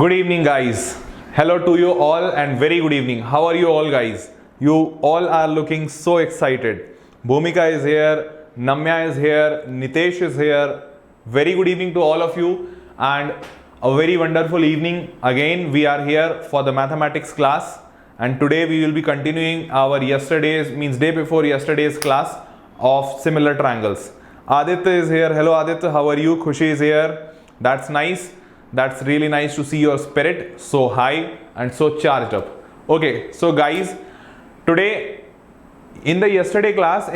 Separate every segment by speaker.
Speaker 1: Good evening, guys. Hello to you all and very good evening. How are you all, guys? You all are looking so excited. Bhumika is here, Namya is here, Nitesh is here. Very good evening to all of you and a very wonderful evening. Again, we are here for the mathematics class and today we will be continuing our day before yesterday's class of similar triangles. Aditya is here. Hello Aditya, how are you? Khushi is here. That's nice. That's really nice to see your spirit so high and so charged up. Okay, so guys, today in previous class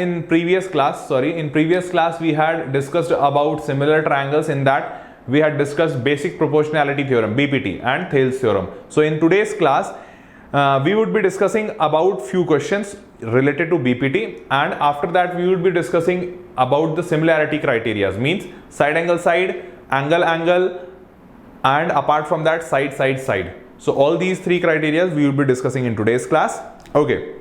Speaker 1: we had discussed about similar triangles. In that we had discussed basic proportionality theorem BPT and Thales theorem. So in today's class we would be discussing about few questions related to BPT, and after that we would be discussing about the similarity criteria, means side angle, and apart from that side. So all these three criteria we will be discussing in today's class. Okay,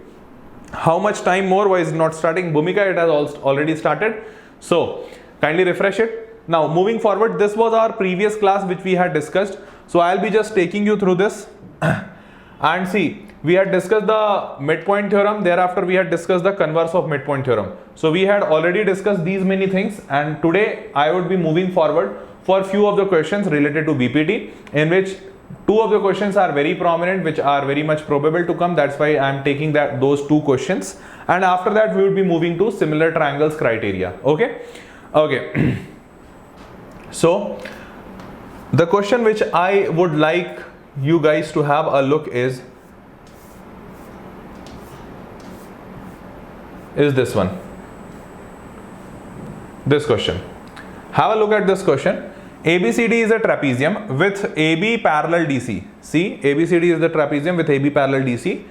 Speaker 1: how much time more? Why is it not starting? Bhumika, it has already started, so kindly refresh it. Now moving forward, this was our previous class which we had discussed, so I'll be just taking you through this. And see, we had discussed the midpoint theorem, thereafter we had discussed the converse of midpoint theorem. So we had already discussed these many things, and today I would be moving forward for few of the questions related to BPT, in which two of the questions are very prominent, which are very much probable to come. That's why I am taking those two questions, and after that we will be moving to similar triangles criteria. Okay. So the question which I would like you guys to have a look is this one. This question. Have a look at this question. ABCD is a trapezium with AB parallel DC. See, ABCD is the trapezium with AB parallel DC.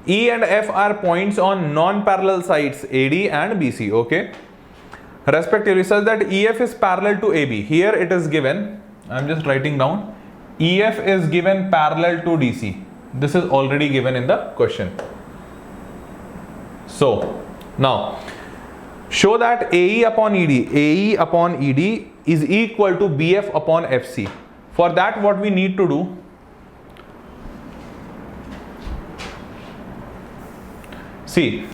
Speaker 1: E and F are points on non-parallel sides AD and BC. Okay. Respectively, such that EF is parallel to AB. Here it is given. I am just writing down. EF is given parallel to DC. This is already given in the question. So now show that AE upon ED is equal to BF upon FC. For that, what we need to do, see,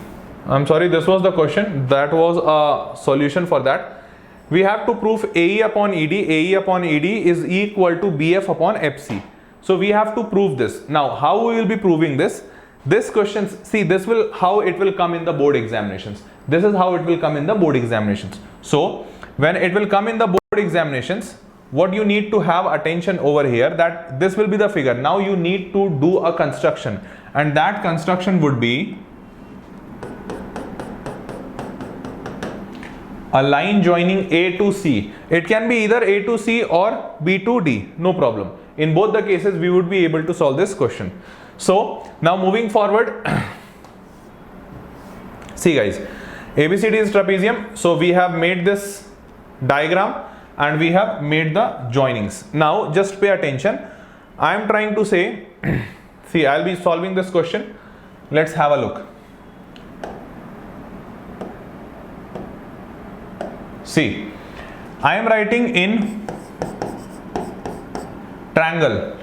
Speaker 1: I'm sorry, this was the question, that was a solution for that. We have to prove AE upon ED is equal to BF upon FC. So we have to prove this. Now how we will be proving this? This question, see, this will how it will come in the board examinations. This is how it will come in the board examinations. So when it will come in the board examinations, what you need to have attention over here, that this will be the figure. Now you need to do a construction, and that construction would be a line joining A to C. It can be either A to C or B to D, no problem. In both the cases we would be able to solve this question. So now moving forward, see guys, ABCD is trapezium, so we have made this diagram and we have made the joinings. Now just pay attention. I am trying to say, see, I'll be solving this question. Let's have a look. See, I am writing in triangle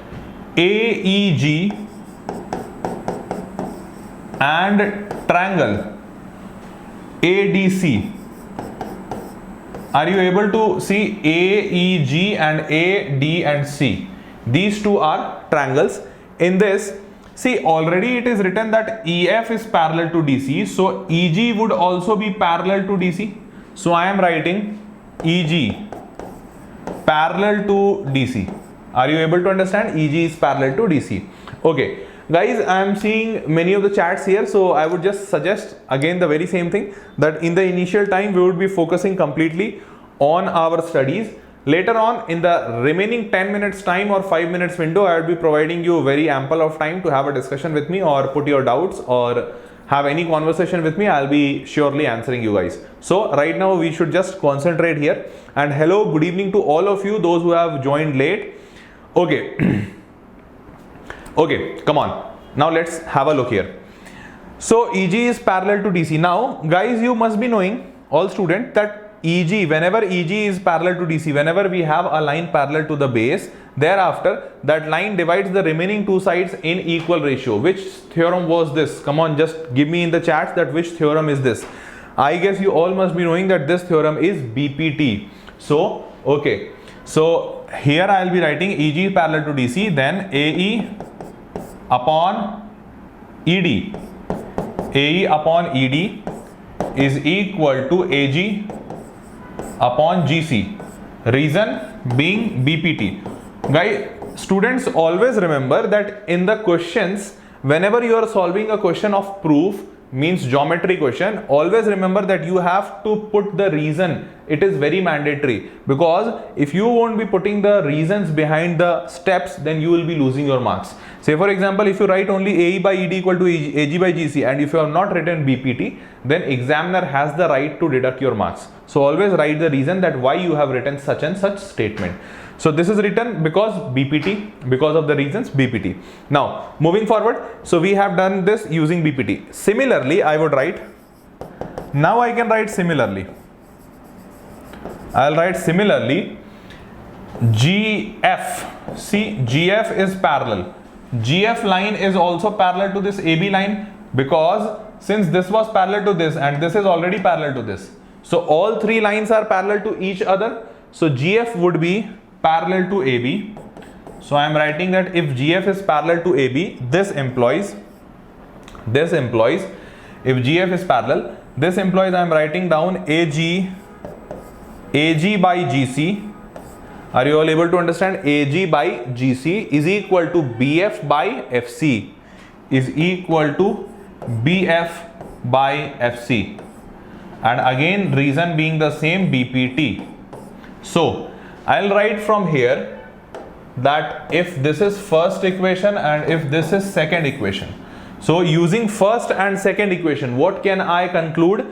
Speaker 1: AEG and triangle ADC. Are you able to see AEG and AD and C? These two are triangles. In this, see, already it is written that EF is parallel to DC, so EG would also be parallel to DC. So I am writing EG parallel to DC. Are you able to understand? EG is parallel to DC. Okay. Guys, I am seeing many of the chats here, so I would just suggest again the very same thing, that in the initial time we would be focusing completely on our studies. Later on, in the remaining 10 minutes time or 5 minutes window, I will be providing you very ample of time to have a discussion with me or put your doubts or have any conversation with me. I'll be surely answering you guys. So right now we should just concentrate here. And hello, good evening to all of you, those who have joined late. Okay. Okay, come on. Now let's have a look here. So EG is parallel to DC. Now guys, you must be knowing, all students, that EG, whenever EG is parallel to DC, whenever we have a line parallel to the base, thereafter that line divides the remaining two sides in equal ratio. Which theorem was this? Come on, just give me in the chat that which theorem is this. I guess you all must be knowing that this theorem is BPT. So okay, so here I will be writing EG parallel to DC, then AE upon ED. AE upon ED is equal to AG upon GC. Reason being BPT. Guys, students, always remember that in the questions, whenever you are solving a question of proof, means geometry question, always remember that you have to put the reason. It is very mandatory, because if you won't be putting the reasons behind the steps, then you will be losing your marks. Say for example, if you write only AE by ED equal to AG by GC, and if you have not written BPT, then examiner has the right to deduct your marks. So always write the reason that why you have written such and such statement. So this is written because BPT, because of the reasons BPT. Now moving forward, so we have done this using BPT. Similarly, I would write, now I can write similarly. I'll write similarly GF. See, GF is parallel. GF line is also parallel to this AB line, because since this was parallel to this and this is already parallel to this, so all three lines are parallel to each other. So GF would be parallel to AB. So I am writing that if GF is parallel to AB, this implies if GF is parallel, this implies I am writing down AG by GC. Are you all able to understand? AG by GC is equal to BF by FC, is equal to BF by FC, and again reason being the same, BPT. So I'll write from here that if this is first equation and if this is second equation, so using first and second equation, what can I conclude?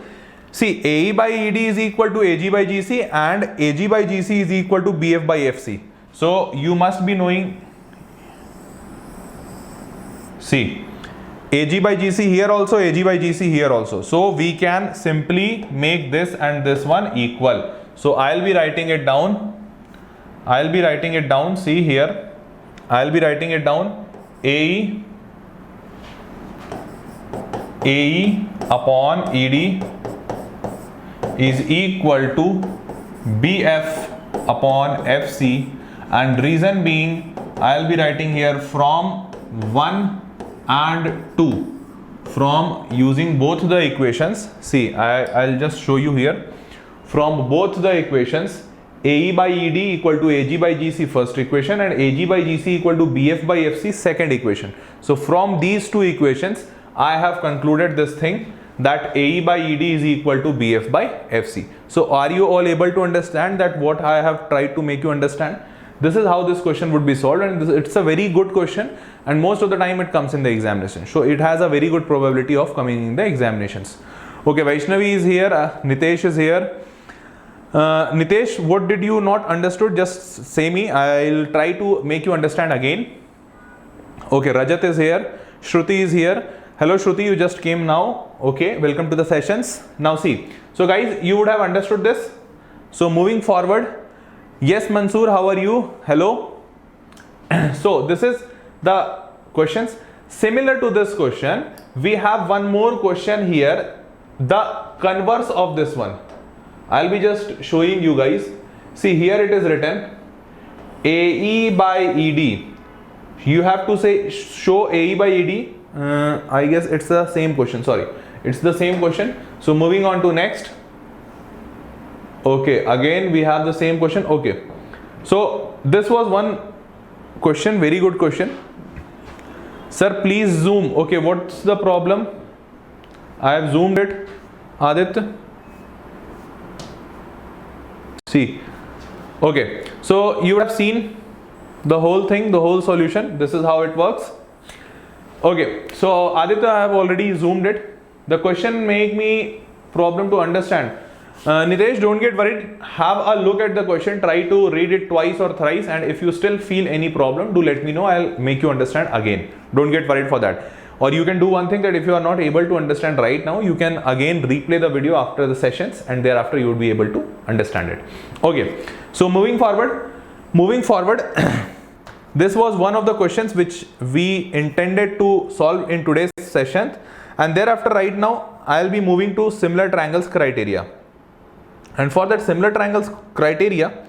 Speaker 1: See, AE by ED is equal to AG by GC, and AG by GC is equal to BF by FC. So you must be knowing, see, AG by GC here also, AG by GC here also. So we can simply make this and this one equal. So I'll be writing it down. See here, I'll be writing it down. AE upon ED is equal to BF upon FC, and reason being I'll be writing here from 1 and 2, from using both the equations. See, I'll just show you here. From both the equations, AE by ED equal to AG by GC first equation, and AG by GC equal to BF by FC second equation. So from these two equations, I have concluded this thing, that AE by ED is equal to BF by FC. So are you all able to understand that what I have tried to make you understand? This is how this question would be solved, and it's a very good question, and most of the time it comes in the examination. So it has a very good probability of coming in the examinations. Okay, Vaishnavi is here, Nitesh is here. Nitesh, what did you not understood? Just say me, I'll try to make you understand again. Okay, Rajat is here, Shruti is here. Hello Shruti, you just came now. Okay, welcome to the sessions. Now see, so guys, you would have understood this. So moving forward, yes Mansoor, how are you? Hello. So this is the questions. Similar to this question, we have one more question here, the converse of this one. I'll be just showing you guys. See, here it is written AE by ED. You have to say show AE by ED. I guess it's the same question. Sorry, it's the same question. So moving on to next. Okay, again we have the same question. Okay, so this was one question, very good question. Sir, please zoom. Okay, what's the problem? I have zoomed it. Aditya, see. Okay, so you have seen the whole thing, the whole solution. This is how it works. Okay, so Aditya, I have already zoomed it. The question make me problem to understand. Nitesh, don't get worried. Have a look at the question. Try to read it twice or thrice, and if you still feel any problem, do let me know. I'll make you understand again. Don't get worried for that. Or you can do one thing, that if you are not able to understand right now, you can again replay the video after the sessions, and thereafter you would be able to understand it. Okay, so moving forward, this was one of the questions which we intended to solve in today's session, and thereafter right now I'll be moving to similar triangles criteria. And for that similar triangles criteria,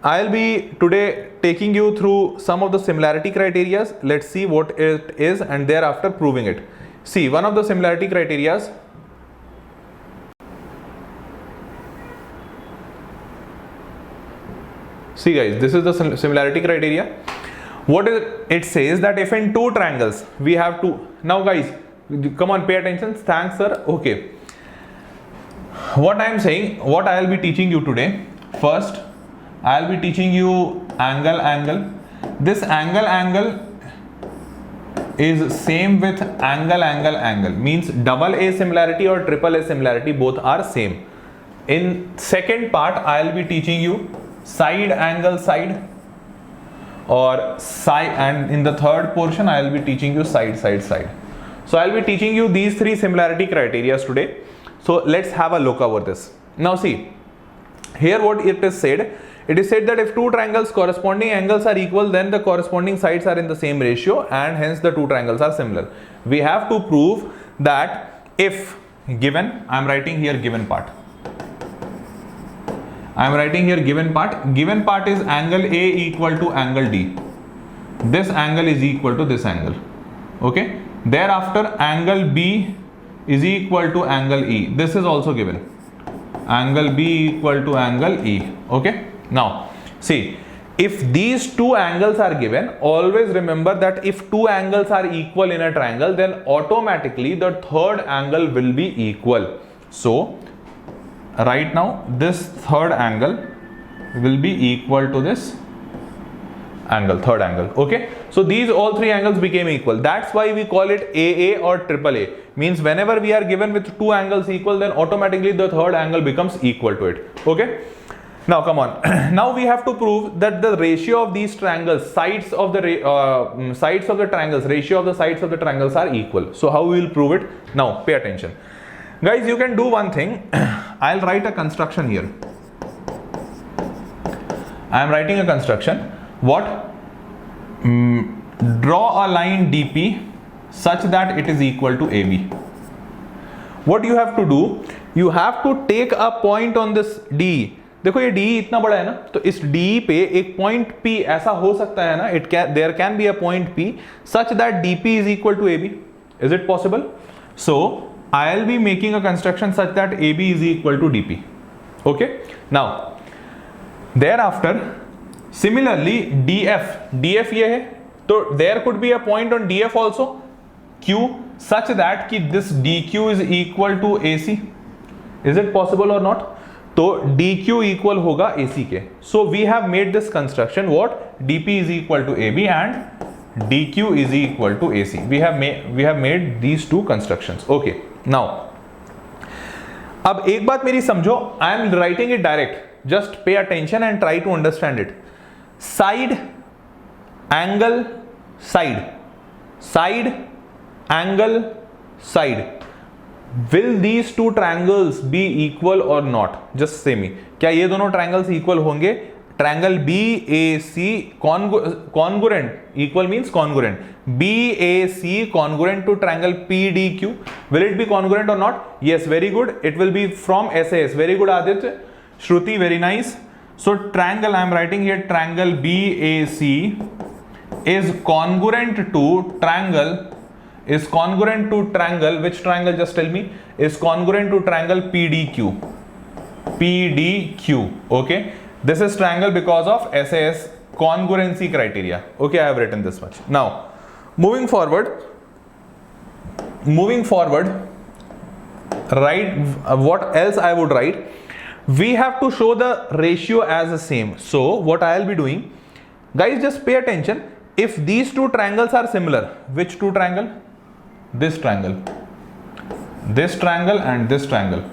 Speaker 1: I'll be today taking you through some of the similarity criteria. Let's see what it is, and thereafter proving it. See, one of the similarity criteria. See guys, this is the similarity criteria. What is it? Says that if in two triangles we have two. Now guys, come on, pay attention. Thanks sir. Okay. What I am saying, what I will be teaching you today. First, I will be teaching you angle. This angle is same with angle. Means double A similarity or triple A similarity, both are same. In second part, I will be teaching you side angle side, or side, and in the third portion I will be teaching you side. So I will be teaching you these three similarity criteria today. So let's have a look over this. Now see, here what it is said. It is said that if two triangles corresponding angles are equal, then the corresponding sides are in the same ratio, and hence the two triangles are similar. We have to prove that if given, I am writing here given part. Given part is angle A equal to angle D. This angle is equal to this angle. Okay. Thereafter angle B is equal to angle E. This is also given. Angle B equal to angle E. Okay. Now see, if these two angles are given, always remember that if two angles are equal in a triangle, then automatically the third angle will be equal. So right now this third angle will be equal to this angle, third angle. Okay, so these all three angles became equal. That's why we call it AA or triple A. Means whenever we are given with two angles equal, then automatically the third angle becomes equal to it. Okay, now come on. Now we have to prove that the ratio of these triangles, sides of the triangles, ratio of the sides of the triangles are equal. So how we will prove it? Now pay attention guys. You can do one thing. I'll write a construction here. I am writing a construction. What? Draw a line DP such that it is equal to AB. What you have to do? You have to take a point on this D. देखो ये D इतना बड़ा है ना, तो इस D पे एक point P ऐसा हो सकता है ना, there can be a point P such that DP is equal to AB. Is it possible? So I'll be making a construction such that AB is equal to DP. Okay. Now thereafter similarly DF ये है, तो there could be a point on DF also, Q, such that कि this DQ is equal to AC. Is it possible or not? तो DQ equal होगा AC के. So we have made this construction. What? DP is equal to AB and DQ is equal to AC. We have made these two constructions. Okay. Now अब एक बात मेरी समझो. I am writing it direct. Just pay attention and try to understand it. Side, angle, side, angle, side. Will these two triangles be equal or not? Just say me. क्या ये दोनों triangles equal होंगे? Triangle BAC congruent. Equal means congruent. BAC congruent to triangle PDQ. Will it be congruent or not? Yes, very good. It will be from SAS. Very good, Aditya. Shruti, very nice. So triangle, I am writing here, triangle BAC is congruent to triangle. Which triangle? Just tell me. Is congruent to triangle PDQ. Okay. This is triangle because of SAS congruency criteria. Okay, I have written this much. Now, moving forward, write what else I would write. We have to show the ratio as the same. So what I will be doing, guys, just pay attention. If these two triangles are similar, which two triangle? This triangle and this triangle.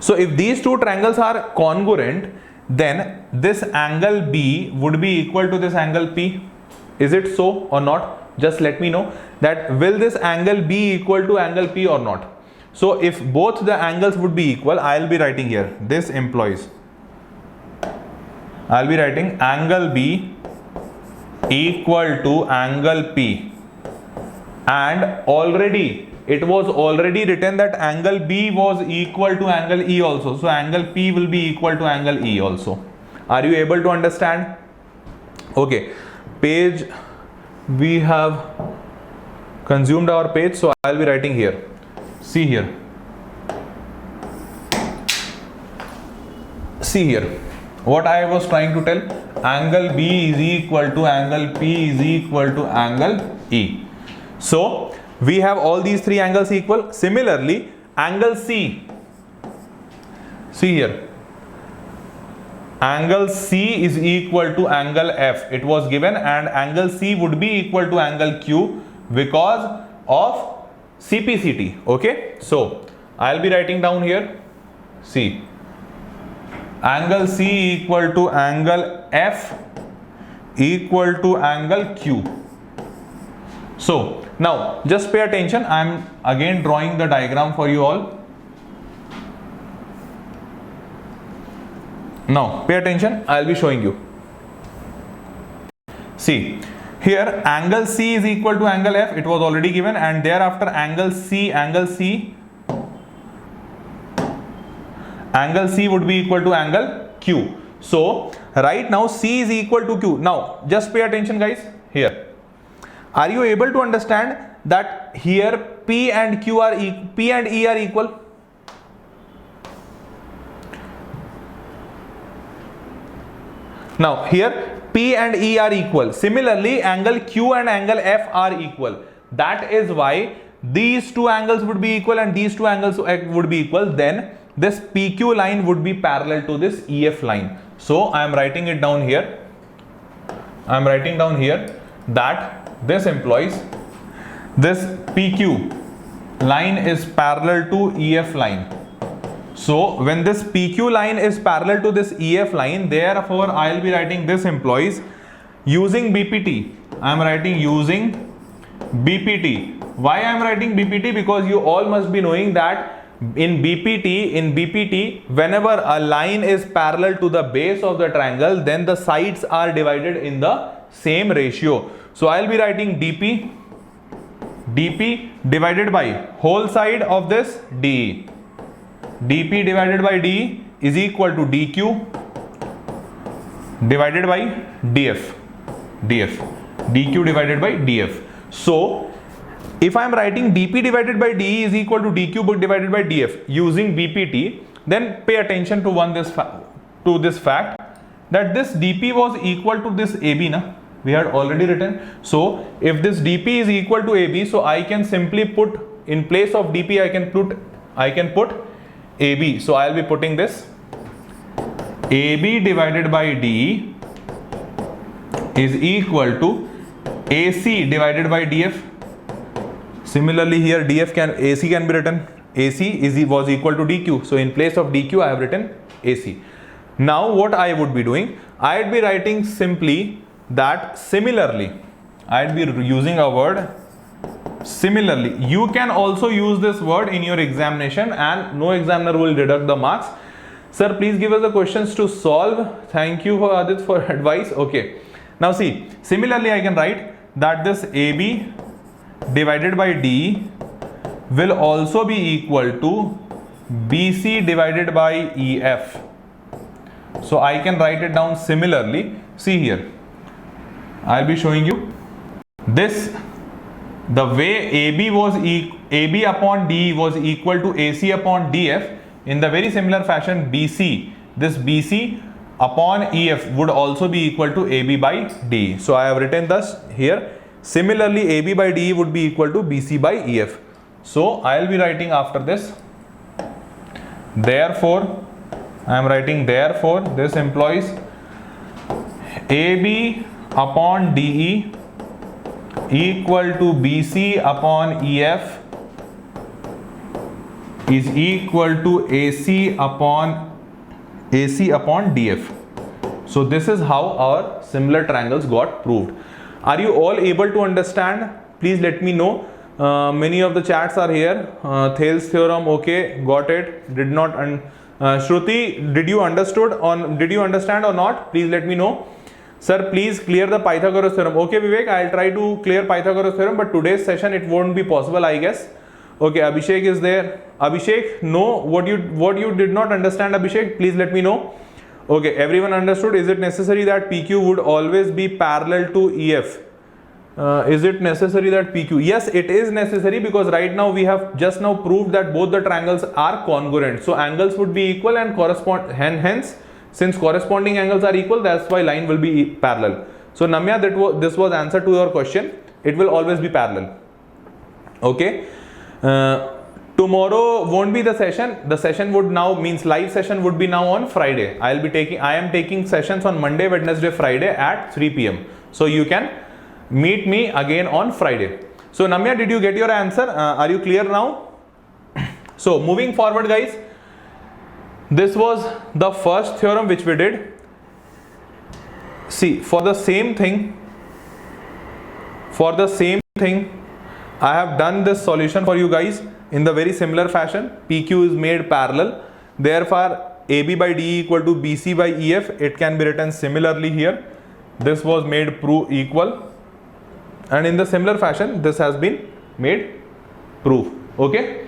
Speaker 1: So if these two triangles are congruent, then this angle B would be equal to this angle P. Is it so or not? just let me know that will this angle be equal to angle P or not. So if both the angles would be equal, I'll be writing here, this implies, I'll be writing angle B equal to angle P, and already it was already written that angle B was equal to angle E also, so angle P will be equal to angle E also. Are you able to understand? Okay, page, we have consumed our page, so I'll be writing here. See here, see here, what I was trying to tell, angle B is equal to angle P is equal to angle E. So we have all these three angles equal. Similarly, angle C, see here, angle C is equal to angle F, it was given, and angle C would be equal to angle Q because of CPCT. Okay, so I'll be writing down here, see, angle C equal to angle F equal to angle Q. So now just pay attention, I'm again drawing the diagram for you all. Now pay attention, I'll be showing you. See here, angle C is equal to angle F, it was already given, and thereafter angle C would be equal to angle Q. So right now C is equal to Q. Now just pay attention guys here. Are you able to understand that here P and Q are P and E are equal? Now here P and E are equal. Similarly, angle Q and angle F are equal. That is why these two angles would be equal and these two angles would be equal. Then this PQ line would be parallel to this EF line. So I am writing it down here. I am writing down here that this implies this PQ line is parallel to EF line. So when this PQ line is parallel to this EF line, therefore I will be writing this implies using BPT. I am writing using BPT. Why I am writing BPT? Because you all must be knowing that in BPT, whenever a line is parallel to the base of the triangle, then the sides are divided in the same ratio. So I will be writing DP divided by whole side of this DE. DP divided by DE is equal to DQ divided by DF. DQ divided by DF. So if I am writing DP divided by DE is equal to DQ divided by DF using BPT, then pay attention to this fact that this DP was equal to this AB, na? We had already written. So if this DP is equal to AB, so I can simply put in place of DP I can put AB. So I will be putting this AB divided by DE is equal to AC divided by DF. Similarly here AC can be written, AC was equal to DQ. So in place of DQ I have written AC. Now what I would be doing, I would be writing simply that similarly. I would be using a word similarly. You can also use this word in your examination and no examiner will deduct the marks. Sir, please give us the questions to solve. Thank you for Adit for advice. Okay. Now see, similarly I can write that this AB divided by DE will also be equal to BC divided by EF. So I can write it down similarly. See here, I'll be showing you this, the way AB upon DE was equal to AC upon DF. In the very similar fashion, this BC upon EF would also be equal to AB by DE. So I have written thus here. Similarly, AB by DE would be equal to BC by EF. So I will be writing after this. Therefore, I am writing therefore this implies AB upon DE equal to BC upon EF is equal to AC upon DF. So this is how our similar triangles got proved. Are you all able to understand? Please let me know. Many of the chats are here. Thales theorem, okay, got it. Did not Shruti, did you understand or not? Please let me know. Sir, please clear the Pythagoras theorem. Okay, Vivek, I'll try to clear Pythagoras theorem, but today's session it won't be possible, I guess. Okay, Abhishek is there. Abhishek, no, what you did not understand, Abhishek, please let me know. Okay, everyone understood. Is it necessary that PQ would always be parallel to EF? Is it necessary that PQ? Yes, it is necessary, because right now we have just now proved that both the triangles are congruent. So angles would be equal and hence since corresponding angles are equal, that's why line will be parallel. So Namya, this was answer to your question. It will always be parallel. Okay. Tomorrow won't be the session. The session would now means live session would be now on Friday. I am taking sessions on Monday, Wednesday, Friday at 3 p.m. So you can meet me again on Friday. So Namya, did you get your answer? Are you clear now? So moving forward, guys, this was the first theorem which we did. See, for the same thing, I have done this solution for you guys in the very similar fashion. PQ is made parallel, therefore AB by DE equal to BC by EF. It can be written similarly here. This was made proof equal, and in the similar fashion this has been made proof. Okay.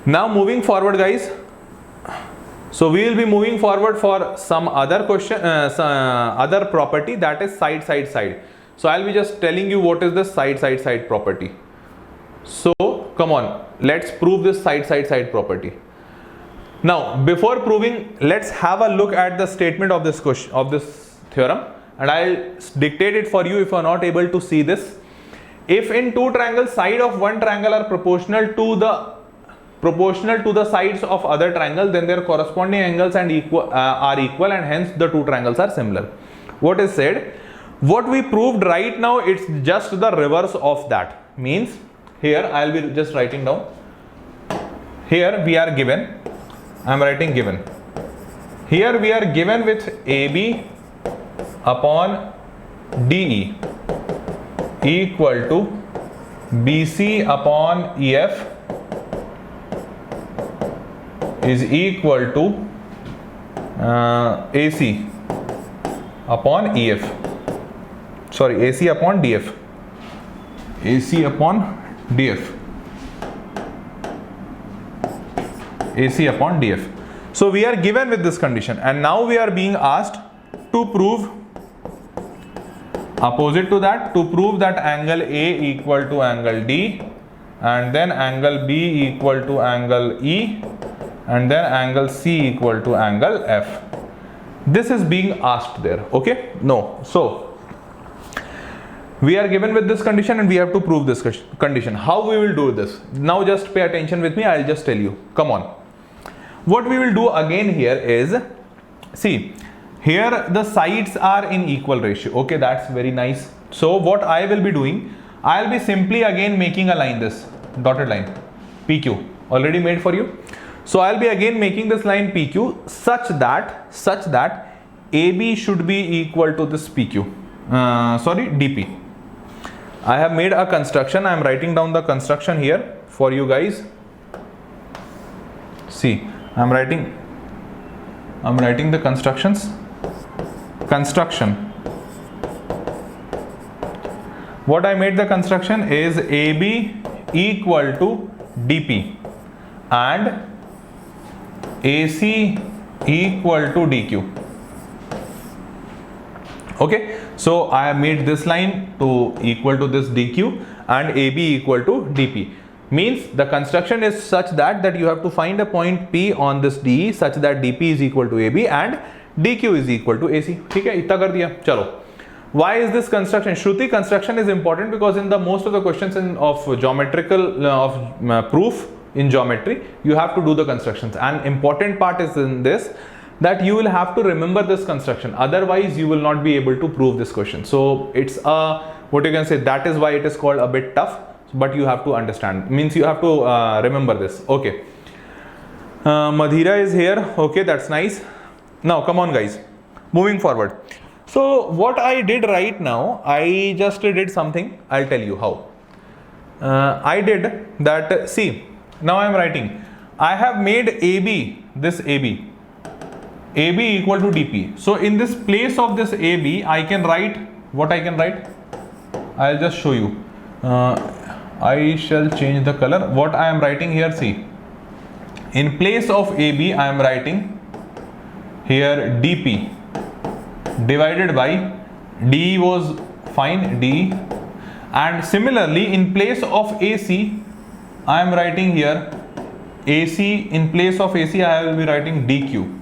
Speaker 1: Now moving forward, guys, so we will be moving forward for some other question, other property, that is side. So I'll be just telling you what is the side property. So come on, let's prove this side property. Now before proving, let's have a look at the statement of this question, of this theorem, and I'll dictate it for you if you are not able to see this. If in two triangles, side of one triangle are proportional to the sides of other triangle, then their corresponding angles are equal, and hence the two triangles are similar. What is said? What we proved right now, it's just the reverse of that. Means here I'll be just writing down. Here we are given, I'm writing given. Here we are given with AB upon DE equal to BC upon EF is equal to AC upon EF. Sorry, AC upon DF. AC upon DF. AC upon DF. So we are given with this condition, and now we are being asked to prove opposite to that, to prove that angle A equal to angle D, and then angle B equal to angle E, and then angle C equal to angle F. This is being asked there. Okay? No. So we are given with this condition and we have to prove this condition. How we will do this? Now just pay attention with me. I'll just tell you. Come on. What we will do again here is, see, here the sides are in equal ratio. Okay, that's very nice. So what I will be doing, I'll be simply again making a line, this dotted line, PQ, already made for you. So I'll be again making this line PQ such that AB should be equal to this PQ. DP. I have made a construction. I am writing down the construction here for you guys. See, I'm writing the constructions. Construction. What I made the construction is AB equal to DP and AC equal to DQ. Okay, so I have made this line to equal to this DQ and AB equal to DP. Means the construction is such that you have to find a point P on this DE such that DP is equal to AB and DQ is equal to AC. ठीक है, इतना कर दिया. चलो. Why is this construction? Shruti, construction is important because in the most of the questions of geometrical proof in geometry, you have to do the constructions. And important part is in this, that you will have to remember this construction. Otherwise, you will not be able to prove this question. So it's what you can say, that is why it is called a bit tough. But you have to understand. Means you have to remember this. Okay. Madhira is here. Okay, that's nice. Now come on, guys. moving forward. So what I did right now, I just did something. I'll tell you how. I did that. See, now I am writing. I have made AB, this AB equal to DP. So in this place of this AB, I can write what I can write. I'll just show you. I shall change the color. What I am writing here, see. In place of AB, I am writing here DP divided by D was fine, D, and similarly in place of AC, I am writing here AC. In place of AC, I will be writing DQ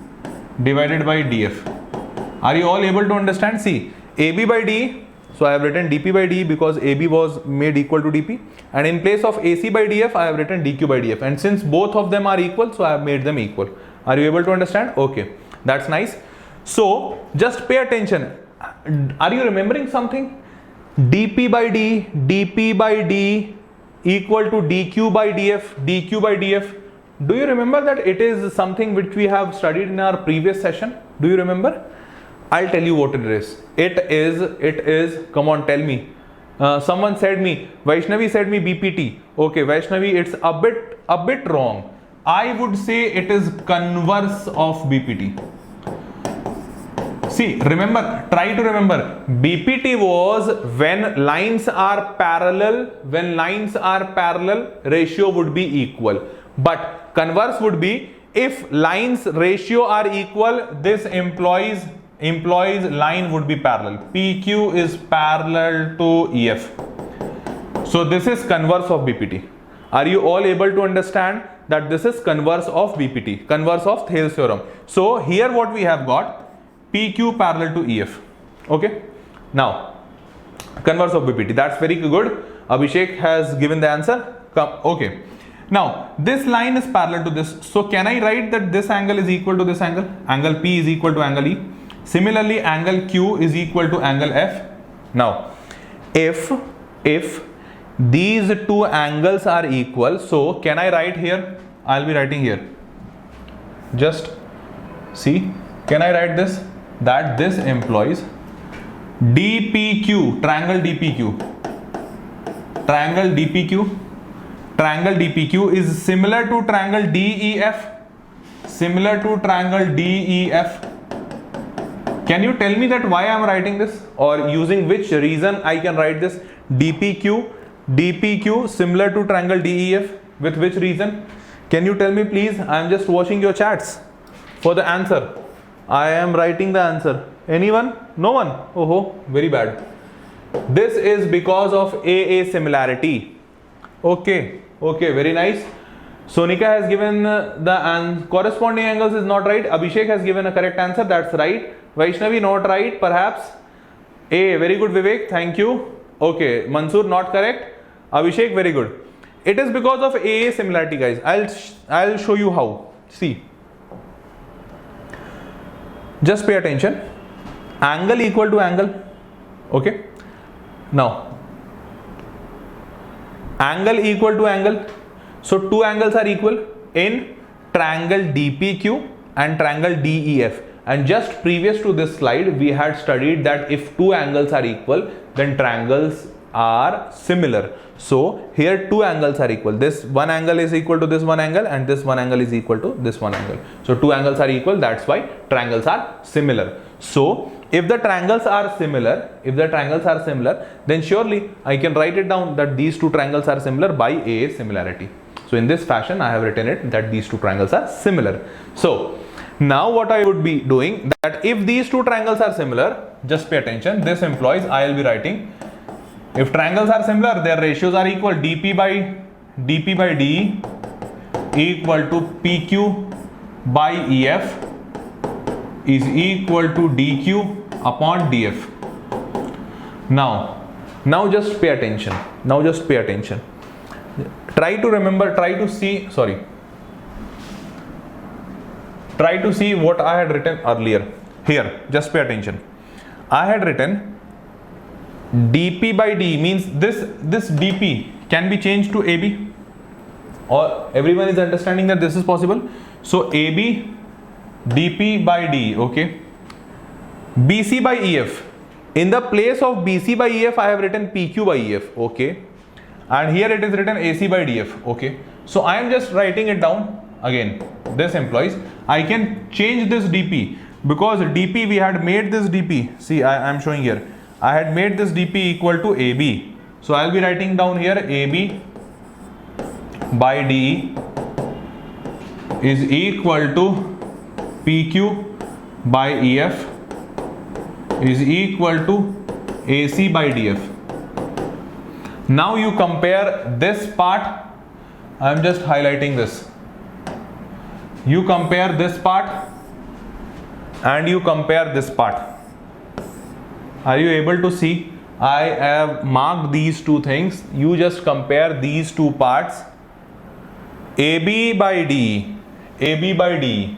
Speaker 1: divided by DF. Are you all able to understand? See, AB by D, so I have written DP by D because AB was made equal to DP, and in place of AC by DF, I have written DQ by DF, and since both of them are equal, so I have made them equal. Are you able to understand? Okay, that's nice. So just pay attention. Are you remembering something? DP by D, DP by D equal to DQ by DF, DQ by DF. Do you remember that it is something which we have studied in our previous session? Do you remember? I'll tell you what it is. It is, come on, tell me. Someone said me, Vaishnavi said me BPT. Okay, Vaishnavi, it's a bit wrong. I would say it is converse of BPT. See, remember, try to remember. BPT was when lines are parallel, ratio would be equal. But converse would be if lines ratio are equal, this implies line would be parallel. PQ is parallel to EF. So this is converse of BPT. Are you all able to understand that this is converse of BPT, converse of Thales theorem? So here what we have got, PQ parallel to EF. Okay. Now, converse of BPT. That's very good. Abhishek has given the answer. Okay. Now, this line is parallel to this. So can I write that this angle is equal to this angle? Angle P is equal to angle E. Similarly, angle Q is equal to angle F. Now, if these two angles are equal, so can I write here? I'll be writing here. Just see, can I write this? That this implies DPQ, triangle DPQ is similar to triangle DEF. Can you tell me that why I am writing this, or using which reason I can write this DPQ similar to triangle DEF? With which reason? Can you tell me please? I am just watching your chats for the answer. I am writing the answer. Anyone? No one? Oh, very bad. This is because of AA similarity. Okay, very nice. Sonika has given the corresponding angles is not right. Abhishek has given a correct answer. That's right. Vaishnavi not right, perhaps. A, very good Vivek. Thank you. Okay, Mansoor not correct. Abhishek, very good. It is because of AA similarity, guys. I'll show you how. See. Just pay attention. Angle equal to angle. Okay. Now, angle equal to angle. So two angles are equal in triangle DPQ and triangle DEF. And just previous to this slide, we had studied that if two angles are equal, then triangles are similar. So here two angles are equal. This one angle is equal to this one angle, and this one angle is equal to this one angle. So two angles are equal. That's why triangles are similar. So if the triangles are similar, then surely I can write it down that these two triangles are similar by AA similarity. So in this fashion, I have written it that these two triangles are similar. So now what I would be doing, that if these two triangles are similar, just pay attention. This implies I will be writing, if triangles are similar, their ratios are equal. DP by D equal to PQ by EF is equal to DQ upon DF. Now just pay attention. Try to remember, try to see what I had written earlier. Here, just pay attention. I had written DP by D means this DP can be changed to AB, or everyone is understanding that this is possible. So AB DP by D, okay. BC by EF. In the place of BC by EF, I have written PQ by EF, okay, and here it is written AC by DF, okay. So I am just writing it down again. This implies I can change this DP, because DP we had made this DP. See, I am showing here. I had made this DP equal to AB. So I will be writing down here AB by DE is equal to PQ by EF is equal to AC by DF. Now you compare this part. I am just highlighting this. You compare this part and you compare this part. Are you able to see? I have marked these two things. You just compare these two parts. AB by DE, AB by DE,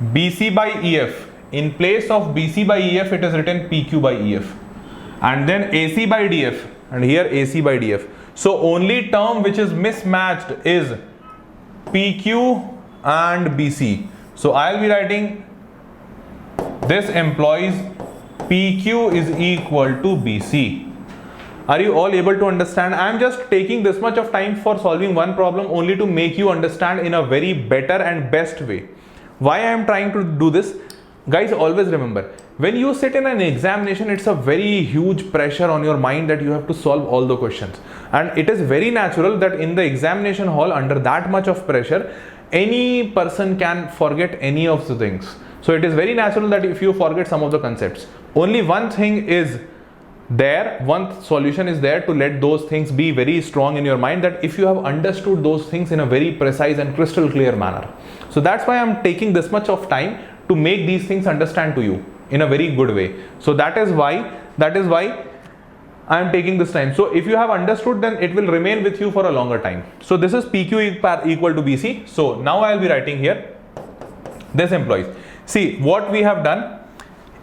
Speaker 1: BC by EF. In place of BC by EF, it is written PQ by EF, and then AC by DF, and here AC by DF. So only term which is mismatched is PQ and BC. So I'll be writing this implies PQ is equal to BC. Are you all able to understand? I am just taking this much of time for solving one problem only to make you understand in a very better and best way. Why I am trying to do this? Guys, always remember, when you sit in an examination, it's a very huge pressure on your mind that you have to solve all the questions. And it is very natural that in the examination hall, under that much of pressure, any person can forget any of the things. So it is very natural that if you forget some of the concepts, only one thing is there, one solution is there to let those things be very strong in your mind, that if you have understood those things in a very precise and crystal clear manner. So that's why I'm taking this much of time to make these things understand to you in a very good way. So that is why I am taking this time. So if you have understood, then it will remain with you for a longer time. So this is PQ equal to BC. So now I will be writing here this implies. See what we have done.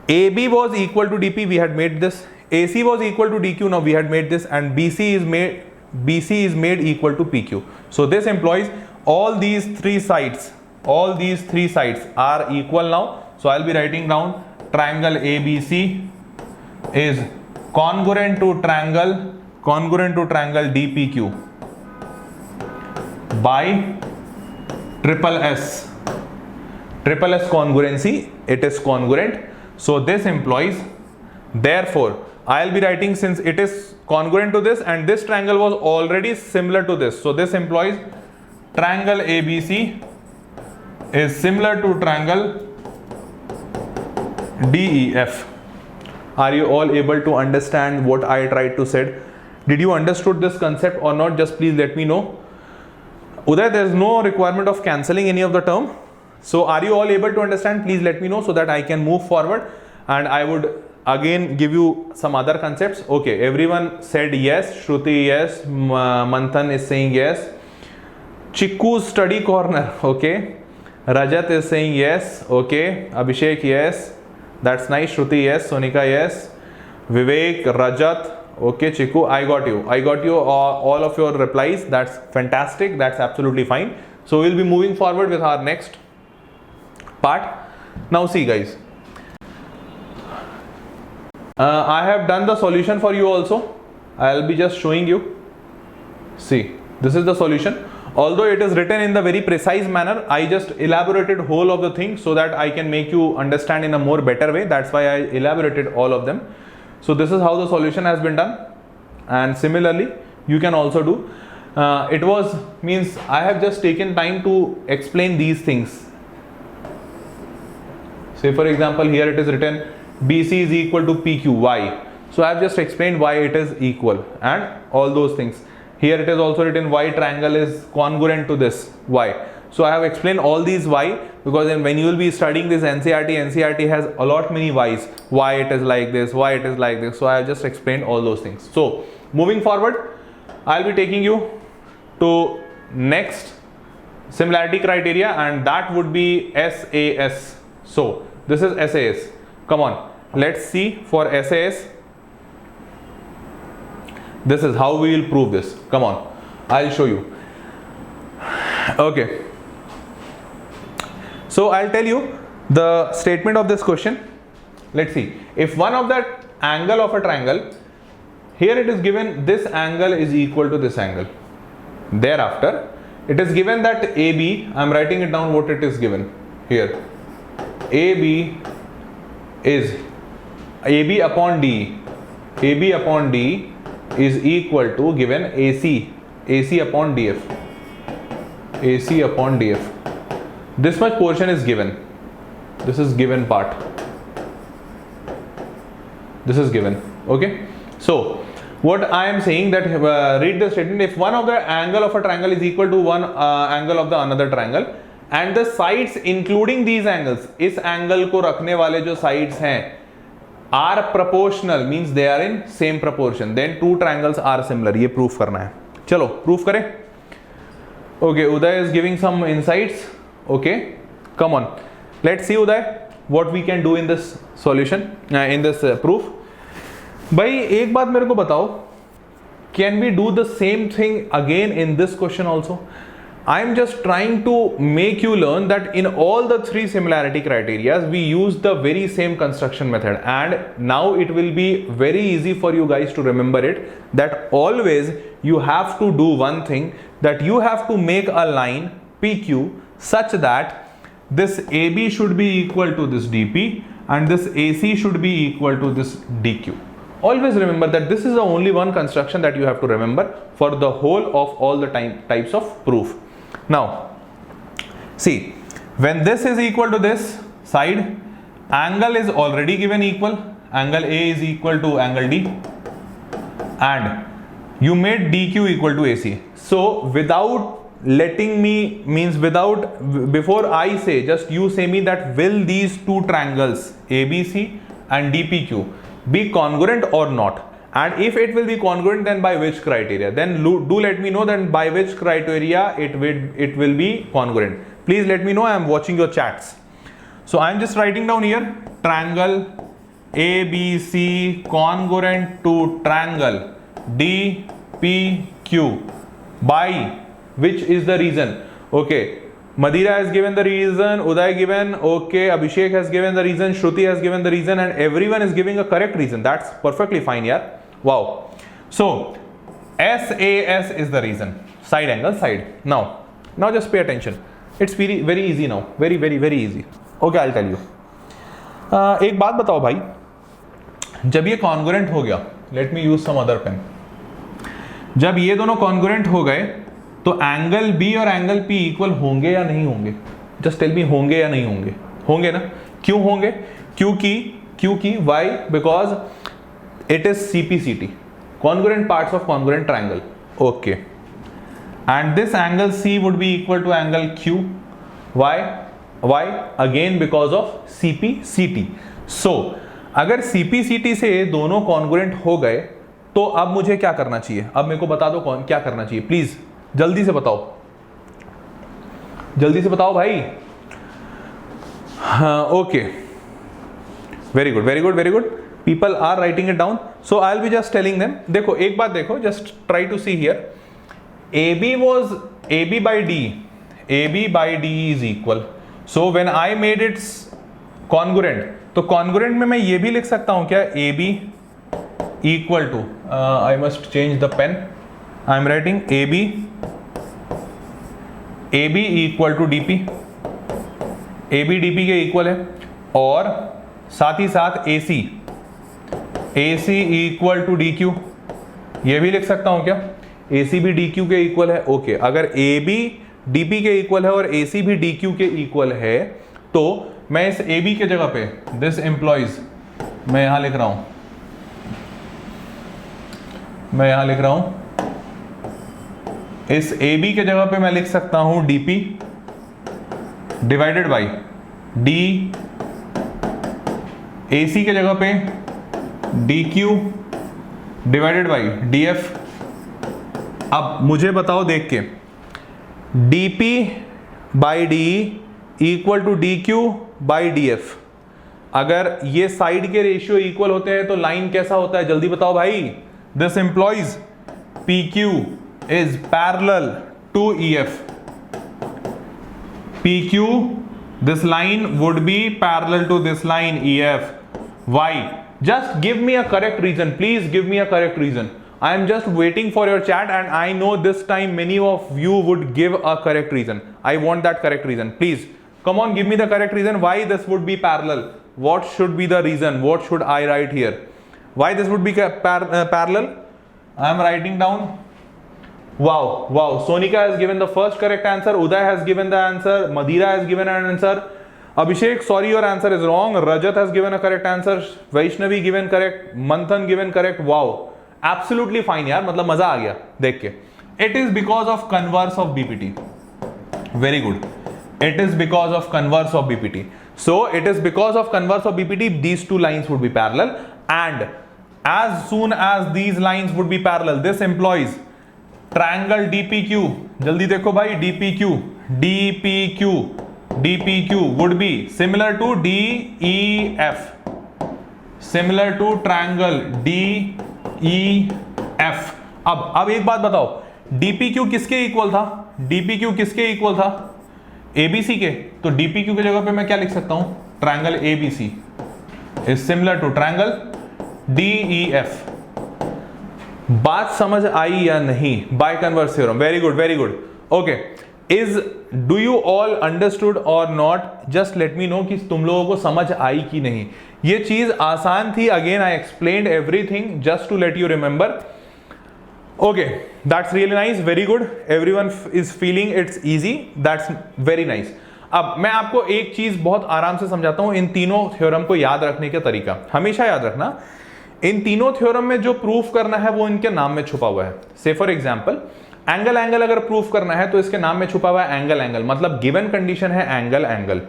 Speaker 1: AB was equal to DP, we had made this. AC was equal to DQ, now we had made this, and BC is made equal to PQ. So this implies all these three sides are equal now. So I'll be writing down triangle ABC is congruent to triangle DPQ by triple S congruency. It is congruent. So this implies, therefore I'll be writing, since it is congruent to this and this triangle was already similar to this, so this implies triangle ABC is similar to triangle DEF. Are you all able to understand what I tried to say? Did you understood this concept or not? Just please let me know. Uday, there is no requirement of cancelling any of the term. So are you all able to understand? Please let me know so that I can move forward, and I would again give you some other concepts. Okay, everyone said yes. Shruti yes, Manthan is saying yes, Chiku's study corner, okay, Rajat is saying yes, okay, Abhishek yes, that's nice. Shruti yes, Sonika yes, Vivek, Rajat, okay, Chiku, I got you all of your replies. That's fantastic, that's absolutely fine. So we'll be moving forward with our next part. Now see guys, I have done the solution for you also. I'll be just showing you. See, this is the solution. Although it is written in the very precise manner, I just elaborated whole of the thing so that I can make you understand in a more better way. That's why I elaborated all of them. So this is how the solution has been done, and similarly you can also do. I have just taken time to explain these things. Say for example, here it is written BC is equal to PQ. Why? So I have just explained why it is equal and all those things. Here it is also written why triangle is congruent to this. Why? So I have explained all these why, because then when you will be studying this NCERT has a lot many whys. Why it is like this, why it is like this. So I have just explained all those things. So moving forward, I'll be taking you to next similarity criteria, and that would be SAS. So this is SAS. Come on, let's see for SAS. This is how we will prove this. Come on, I'll show you. Okay. So I'll tell you the statement of this question. Let's see. If one of the angle of a triangle, here it is given this angle is equal to this angle. Thereafter, it is given that AB, I am writing it down what it is given here. AB is AB upon D. AB upon D is equal to given AC upon DF. AC upon DF. This much portion is given. This is given part. This is given. Okay. So what I am saying that read the statement. If one of the angle of a triangle is equal to one angle of the another triangle and the sides including these angles, इस angle को रखने वाले जो sides हैं are proportional, means they are in same proportion, then two triangles are similar. ये proof करना है. चलो proof करें. Okay, Uday is giving some insights. Okay, come on. Let's see Uday what we can do in this solution, in this proof. भाई एक बात मेरे को बताओ, can we do the same thing again in this question also? I am just trying to make you learn that in all the three similarity criteria we use the very same construction method, and now it will be very easy for you guys to remember it, that always you have to do one thing, that you have to make a line PQ such that this AB should be equal to this DP and this AC should be equal to this DQ. Always remember that this is the only one construction that you have to remember for the whole of all the types of proof. Now, see, when this is equal to this side, angle is already given equal. Angle A is equal to angle D, and you made DQ equal to AC. So, without letting me, means without, before I say, just you say me that will these two triangles ABC and DPQ be congruent or not, and if it will be congruent, then by which criteria? Then do let me know then by which criteria it will be congruent. Please let me know. I am watching your chats. So I am just writing down here triangle ABC congruent to triangle DPQ by which is the reason? Okay, Madira has given the reason, Uday given, okay, Abhishek has given the reason, Shruti has given the reason, and everyone is giving a correct reason. That's perfectly fine, yeah. Wow. So SAS is the reason. Side angle, side. Now just pay attention. It's very easy now. Very easy. Okay, I'll tell you. एक बात बताओ भाई, जब ये congruent हो गया, let me use some other pen. जब ये दोनों congruent हो गए, तो एंगल बी और एंगल पी इक्वल होंगे या नहीं होंगे? जस्ट टेल मी, होंगे या नहीं होंगे? होंगे ना? क्यों होंगे? क्योंकि why? Because it is CPCT, congruent parts of congruent triangle. Okay, and this angle C would be equal to angle Q. Why? Again because of CPCT. So अगर CPCT से दोनों congruent हो गए, तो अब मुझे क्या करना चाहिए? अब मेरे को बता दो कौन क्या करना चाहिए, प्लीज जल्दी से बताओ भाई. हाँ, okay, very good. People are writing it down, so I will be just telling them. देखो एक बात देखो, just try to see here. AB by D is equal. So when I made it congruent, तो congruent में मैं ये भी लिख सकता हूँ क्या? AB equal to, I must change the pen. I am writing AB equal to DP. AB DP के इक्वल है, और साथ ही साथ AC equal to DQ. ये भी लिख सकता हूँ क्या? AC भी DQ के इक्वल है. ओके, अगर AB DP के इक्वल है और AC भी DQ के इक्वल है, तो मैं इस AB के जगह पे दिस एम्प्लॉइज मैं यहां लिख रहा हूं, इस AB के जगह पे मैं लिख सकता हूं DP divided by D, AC के जगह पे DQ डिवाइडेड बाई DF. अब मुझे बताओ देख के, DP by D equal to DQ by DF. अगर ये साइड के रेशियो इक्वल होते हैं तो लाइन कैसा होता है? जल्दी बताओ भाई. This employees PQ is parallel to EF. PQ, this line would be parallel to this line EF. Why? Just give me a correct reason. Please give me a correct reason. I am just waiting for your chat, and I know this time many of you would give a correct reason. I want that correct reason. Please, come on, give me the correct reason why this would be parallel. What should be the reason? What should I write here? Why this would be parallel? I am writing down. Wow. Sonika has given the first correct answer. Uday has given the answer. Madhira has given an answer. Abhishek, sorry, your answer is wrong. Rajat has given a correct answer. Vaishnavi given correct. Manthan given correct. Wow, absolutely fine यार, मतलब मजा आ गया देख के. It is because of converse of BPT. Very good. It is because of converse of BPT. So it is because of converse of BPT, these two lines would be parallel, and as soon as these lines would be parallel, this implies triangle DPQ. जल्दी देखो भाई, DPQ would be similar to DEF, similar to triangle DEF. अब एक बात बताओ, DPQ किसके equal था? DPQ किसके इक्वल था? ABC के. तो DPQ की जगह पे मैं क्या लिख सकता हूं? Triangle ABC is similar to triangle DEF. बात समझ आई या नहीं? By converse theorem. Very good. Okay, do you all understood और not? Just let me know कि तुम लोगों को समझ आई कि नहीं. ये चीज आसान थी. Again I explained everything just to let you remember. Okay, that's really nice. Very good. Everyone is feeling it's easy. That's very nice. अब मैं आपको एक चीज बहुत आराम से समझाता हूं. इन तीनों थ्योरम को याद रखने का तरीका हमेशा याद रखना. इन तीनों थ्योरम में जो प्रूफ करना है वो इनके नाम में छुपा हुआ है. से फॉर एग्जांपल, एंगल अगर प्रूफ करना है तो इसके नाम में छुपा हुआ है एंगल. मतलब गिवन कंडीशन है एंगल,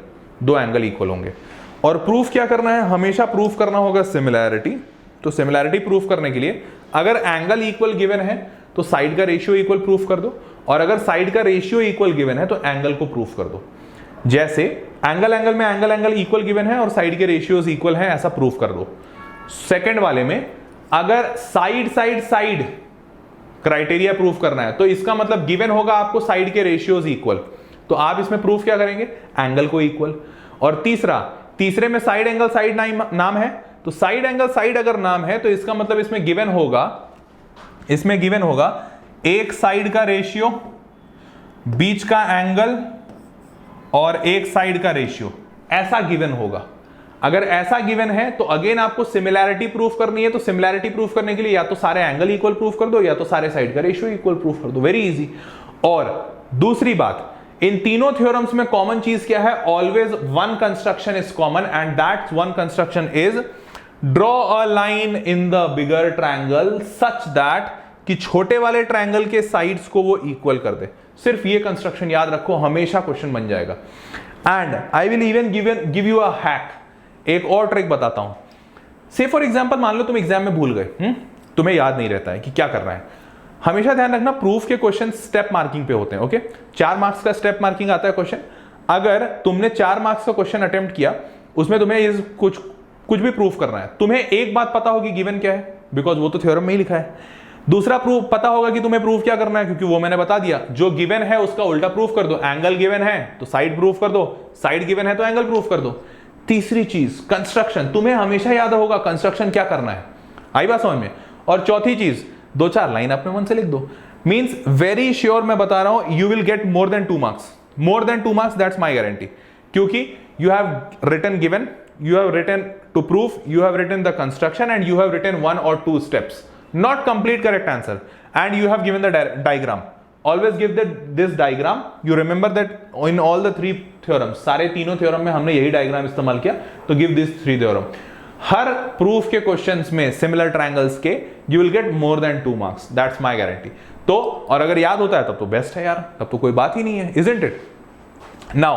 Speaker 1: दो एंगल इक्वल होंगे. और प्रूफ क्या करना है? हमेशा प्रूफ करना होगा सिमिलैरिटी. तो सिमिलैरिटी प्रूफ करने के लिए अगर एंगल इक्वल गिवन है तो साइड का रेशियो इक्वल प्रूफ कर दो, और अगर साइड का रेशियो इक्वल गिवन है तो एंगल को प्रूफ कर दो. जैसे एंगल में एंगल इक्वल गिवन है और साइड के रेशियोज इक्वल है, ऐसा प्रूफ कर दो. सेकंड वाले में अगर साइड क्राइटेरिया प्रूफ करना है तो इसका मतलब गिवन होगा आपको साइड के रेशियोज इक्वल, तो आप इसमें प्रूफ क्या करेंगे? एंगल को इक्वल. और तीसरे में साइड एंगल साइड नाम है, तो साइड एंगल साइड अगर नाम है तो इसका मतलब इसमें गिवन होगा एक साइड का रेशियो, बीच का एंगल और एक साइड का रेशियो, ऐसा गिवन होगा. अगर ऐसा गिवन है तो अगेन आपको सिमिलैरिटी प्रूफ करनी है. तो सिमिलैरिटी प्रूफ करने के लिए या तो सारे एंगल इक्वल प्रूफ कर दो या तो सारे साइड का रेशियो इक्वल प्रूफ कर दो. Very easy. और दूसरी बात, इन तीनों थ्योरम्स में कॉमन चीज क्या है? Always one construction is common, and that one construction is draw a line in the bigger triangle such that कि छोटे वाले ट्रायंगल के साइड्स को वो इक्वल कर दे. सिर्फ ये कंस्ट्रक्शन याद रखो, हमेशा क्वेश्चन बन जाएगा. And I will even give you a hack. एक और ट्रिक बताता हूं. से फॉर एग्जांपल मान लो तुम एग्जाम में भूल गए, तुम्हें याद नहीं रहता है कि क्या करना है. हमेशा ध्यान रखना, प्रूफ के क्वेश्चन स्टेप मार्किंग पे होते हैं. ओके, 4 मार्क्स का स्टेप मार्किंग आता है क्वेश्चन. अगर तुमने 4 मार्क्स का क्वेश्चन अटेम्प्ट किया, उसमें तुम्हें कुछ भी प्रूफ करना है, तुम्हें एक बात पता होगी गिवन क्या है, बिकॉज वो तो थ्योरम में ही लिखा है. दूसरा प्रूफ पता होगा कि तुम्हें प्रूफ क्या करना है, क्योंकि वो मैंने बता दिया. जो गिवन है उसका उल्टा प्रूफ कर दो. एंगल गिवन है तो साइड प्रूफ कर दो, साइड गिवन है तो एंगल प्रूफ कर दो. तीसरी चीज कंस्ट्रक्शन, तुम्हें हमेशा याद होगा कंस्ट्रक्शन क्या करना है. आई बात समझ में? और चौथी चीज, 2-4 लाइन अपने मन से लिख दो. मींस वेरी श्योर मैं बता रहा हूं, you will get more than 2 marks. That's my guarantee. क्योंकि you have written given, you have written to proof, you have written the construction, and you have written 1 or 2 steps, not complete correct answer, and you have given the diagram. Always give this diagram. You remember that in all the 3 theorems, सारे तीनों theorem में हमने यही diagram इस्तेमाल किया. तो give this 3 theorem. Her proof के questions में सिमिलर ट्रायंगल्स के you will get more than 2 marks. That's my guarantee. तो और अगर याद होता है तब तो बेस्ट है यार, तब तो कोई बात ही नहीं है, isn't it? Now,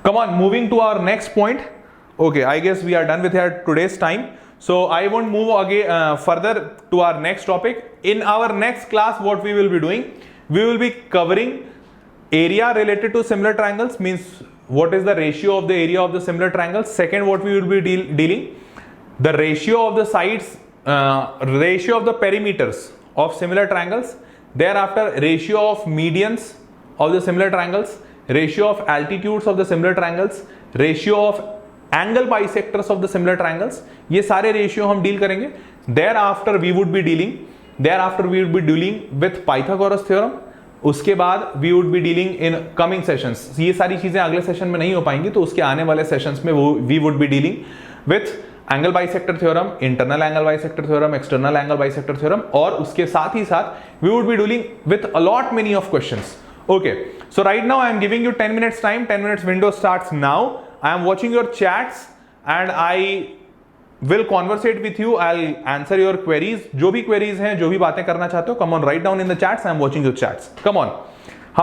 Speaker 1: come on, moving to our next point. Okay, I guess we are done with our today's time. So I won't move again further to our next topic. In our next class, what we will be doing, we will be covering area related to similar triangles. Means what is the ratio of the area of the similar triangles. Second, what we will be dealing, the ratio of the sides, ratio of the perimeters of similar triangles. Thereafter, ratio of medians of the similar triangles, ratio of altitudes of the similar triangles, ratio of angle bisectors of the similar triangles, ये सारे ratio हम deal करेंगे. Thereafter we would be dealing with Pythagoras theorem. उसके बाद we would be dealing in coming sessions. ये सारी चीजें अगले सेशन में नहीं हो पाएंगी, तो उसके आने वाले सेशंस में we would be dealing with angle bisector theorem, internal angle bisector theorem, external angle bisector theorem, और उसके साथ ही साथ we would be dealing with a lot many of questions. Okay, so right now I am giving you 10 minutes time. 10 minutes window starts now. I am watching your chats and I will conversate with you. I'll answer your queries. जो भी queries हैं, जो भी बातें करना चाहते हो, come on, write down in the chats. I am watching your chats. Come on.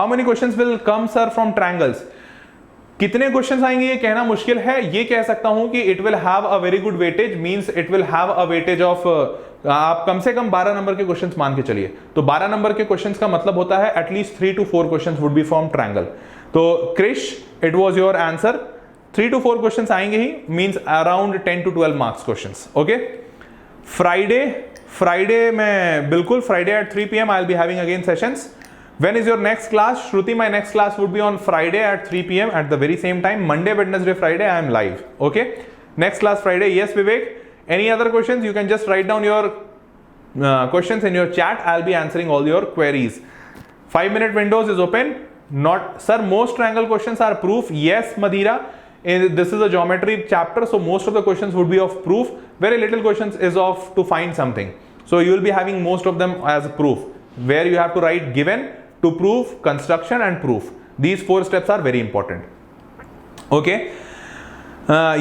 Speaker 1: How many questions will come, sir, from triangles? कितने क्वेश्चंस आएंगे ये कहना मुश्किल है. ये कह सकता हूं कि it will have a very good weightage, means it will have a weightage of, आप कम से कम 12 नंबर के क्वेश्चंस मान के चलिए. तो 12 नंबर के क्वेश्चंस का मतलब होता है at least 3 to 4 questions would be from triangle. तो Krish, it was your answer. 3 to 4 questions आएंगे ही, means around 10 to 12 marks questions. Okay, Friday में बिल्कुल, Friday at 3 PM I will be having again sessions. When is your next class? Shruti, my next class would be on Friday at 3 PM at the very same time. Monday, Wednesday, Friday, I am live. Okay? Next class Friday. Yes, Vivek. Any other questions? You can just write down your questions in your chat. I'll be answering all your queries. 5-minute windows is open. Not, sir, most triangle questions are proof. Yes, Madhira. This is a geometry chapter, so most of the questions would be of proof. Very little questions is of to find something. So you will be having most of them as proof, where you have to write given, to prove, construction and proof. These 4 steps are very important. Okay.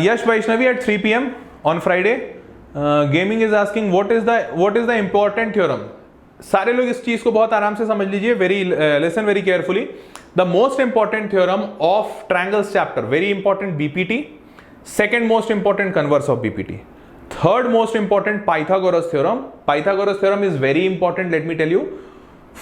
Speaker 1: Yash Vaishnavi at 3 PM on Friday. Gaming is asking what is the important theorem. सारे लोग इस चीज को बहुत आराम से समझ लीजिए. Listen very carefully. The most important theorem of triangles chapter, very important BPT. Second most important converse of BPT. Third most important Pythagoras theorem. Pythagoras theorem is very important, let me tell you.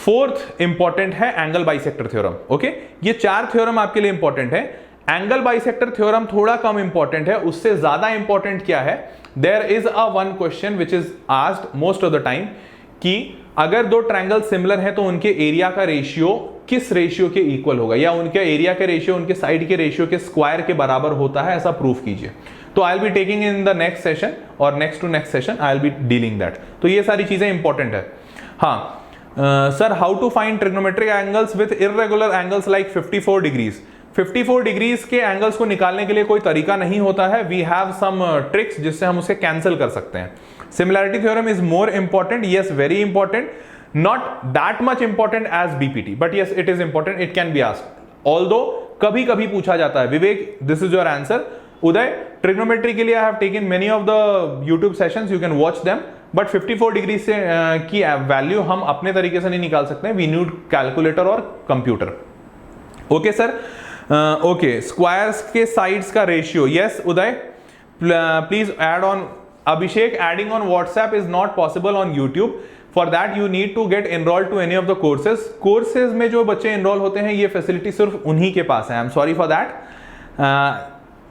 Speaker 1: Fourth important है angle bisector theorem. Okay, ये 4 theorem आपके लिए important है. Angle bisector theorem थोड़ा कम important है. उससे ज्यादा important क्या है, there is a one question which is asked most of the time कि अगर 2 ट्रायंगल सिमिलर हैं तो उनके एरिया का रेशियो किस रेशियो के इक्वल होगा, या उनके एरिया के रेशियो उनके साइड के रेशियो के स्क्वायर के बराबर होता है, ऐसा प्रूफ कीजिए. तो I will be taking in the next session और next to next session I will be dealing that. तो ये सारी चीजें इंपॉर्टेंट है. हाँ sir, how to find trigonometric angles with irregular angles like 54 degrees. 54 degrees के एंगल्स को निकालने के लिए कोई तरीका नहीं होता है. वी हैव सम ट्रिक्स जिससे हम उसे कैंसिल कर सकते हैं. Similarity theorem is more important. Yes, very important. Not that much important as BPT, but yes it is important. It can be asked, although कभी कभी पूछा जाता है. Vivek, this is your answer. Uday, trigonometry के लिए I have taken many of the YouTube sessions, you can watch them. But 54 degree से की value हम अपने तरीके से नहीं निकाल सकते हैं. वी नीड कैलकुलेटर और computer. Okay sir. Okay, squares के साइड्स का ratio. Yes Uday, please add on. Abhishek, adding on WhatsApp is not possible on YouTube. For that you need to get enrol to any of the courses में जो बच्चे enrol होते हैं, ये facility सिर्फ उन्हीं के पास है. I am sorry for that.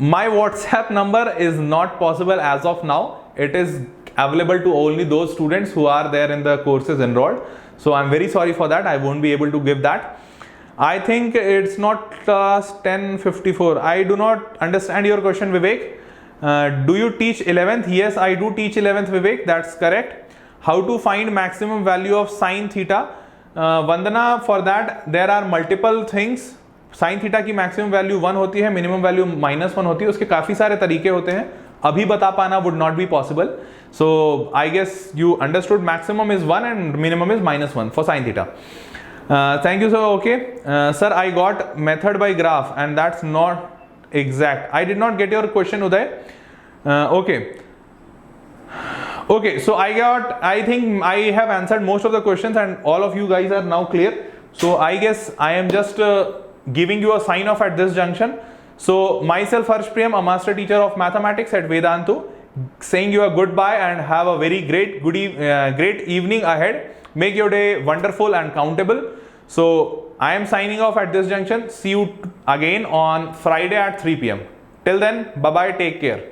Speaker 1: My WhatsApp number is not possible as of now. It is available to only those students who are there in the courses enrolled. So I'm very sorry for that. I won't be able to give that. I think it's not 10:54. I do not understand your question, Vivek. Do you teach 11th? Yes, I do teach 11th, Vivek. That's correct. How to find maximum value of sin theta? Vandana, for that there are multiple things. Sin theta की maximum value 1 होती है, minimum value -1 होती है. उसके काफी सारे तरीके होते हैं. अभी बता पाना would not be possible. So I guess you understood maximum is 1 and minimum is -1 for sin theta. Thank you sir. Okay, sir, I got method by graph and that's not exact. I did not get your question, Uday. Okay, so I think I have answered most of the questions and all of you guys are now clear. So I guess I am just giving you a sign off at this junction. So myself Harsh Priyam, a master teacher of mathematics at Vedantu, saying you a goodbye and have a very great evening ahead. Make your day wonderful and countable. So I am signing off at this junction. See you again on Friday at 3 PM. Till then, bye bye, take care.